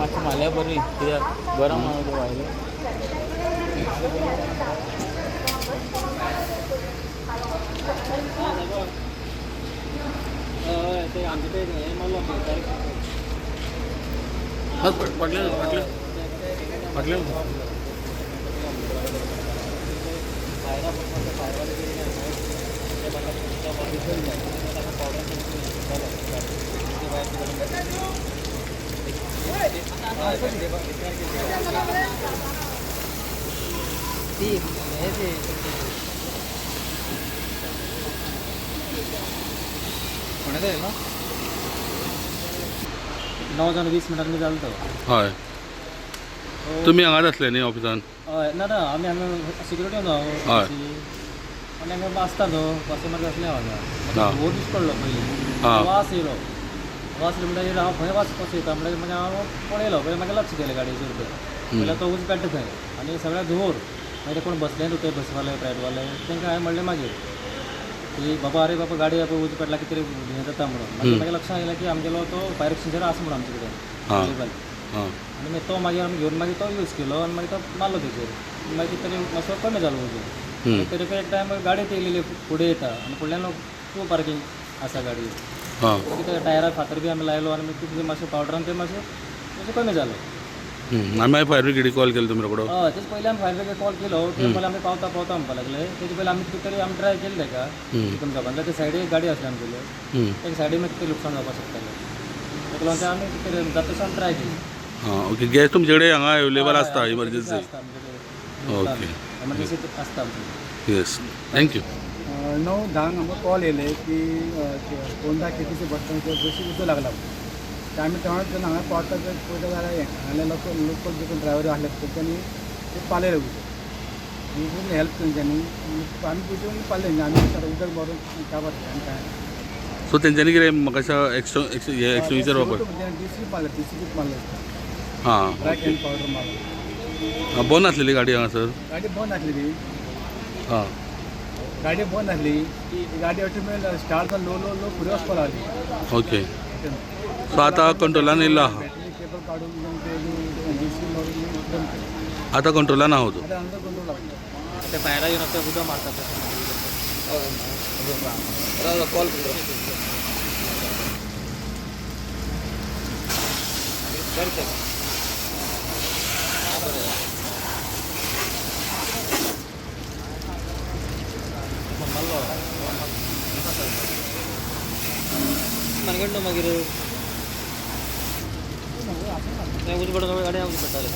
मातशें म्हाल्या बरी कित्याक गरम व्हायलें. ते आमचे ते हे मारलो फाटल्यान फाटल्यान कोणाचं आहे ना 9 जावन 20 मिनटांनी जालो तो. हय तुमी हांगाच आसले न्ही ऑफिसान? हय ना ना आमी हांगा सिक्युरिटी न्हू हय. आनी हांगा आसता न्हू कस्टमर आसले हांगा हां. हो दीस पडलो पयलीं हां. वास येयलो म्हणटगीर हांव खंय वास कसो येता म्हणटगीर मागीर हांव पळयलो पयलीं म्हाका लक्ष गेलें गाडयेचेर जाल्यार तो उजो पेट्टा थंय आनी सगळ्या धुंवर मागीर कोण बसले न्हू ते बसवाले प्रायवेटवाले तांकां हांवें म्हणलें मागीर की बाबा अरे बाबा गाडी आपण उजो पेटला कितें हें जाता म्हणून मागीर म्हाका लक्षांत येयलें की आमगेलो तो फायर एक्सटिंग्विशर आसा म्हणून आमचे कडेन अवेलेबल. हां. आनी मागीर तो मागीर आमी घेवन मागीर तो यूज केलो आनी मागीर तो मारलो तेजेर मागीर कितें तरी मातसो कमी जालो उजो. तरी एक टायम गाडयेत येयलेली फुडें येता आनी फुडल्यान टू पार्किंग आसा गाडी हां. कितें टायराक फातर बी आमी लायलो आनी मागीर कितें मातशें पावडरान ते मातशें उजो कमी जालो. आनी मागीर फायर ब्रिगेडी कॉल केलो तुमी रोखडो? हय तेच पयलीं आमी फायर ब्रिगेड कॉल केलो ते म्हणले आमी पावता म्हणपाक लागले. तेजे पयलीं आमी कितें तरी आमी ट्राय केलें ताका तुमकां म्हणल्यार ते सायडीक एक गाडी आसली आमगेली एक सायडीन मागीर कितें लुकसाण जावपाक शकतालें ताका लागून आमी कितें जाता तसो आमी ट्राय केली. हां ओके. गॅस तुमचे कडेन हांगा अवेलेबल आसता इमर्जन्सी? आसता आमचे ओके. एमर्जन्सी आसता आमचे. Yes thank you. 9:10 आमकां कॉल येयले की फोंडा केटीसी बस स्टँडचेर जशी उजो लागला ते आमी तेव्हा हांगा पावता पळयता जाल्यार हांगा लोकल जे कोण ड्रायव्हर आसले तेंच्यांनी ते पालयले उजो खूब हेल्प तेंच्यांनी आमी पयलीं पालयले आमी उदक भरून त्या आनी काय सो तेंच्यांनी कितें म्हाका दिसता एक्सटिंग्विशर वापर डीसी मारले हां. ब्लॅक एंड पावडर मारलो. बंद आसलेली गाडी हांगासर? गाडी बंद आसलेली हां. गाडी बंद आसली गाडी automatic start low low low फुडें वचपाक लागली. ओके. सो आतां कंट्रोलान येयल्लो आहा? बॅटरी केबल काडून ते डीसी मारून एकदम आतां कंट्रोलान आहा तो? आतां अंडर कंट्रोल लागला. ते भायरा येवन ते उदक मारतात कॉल मनगंड मागीर उजो पडून गाडी हांव पेट्टाले.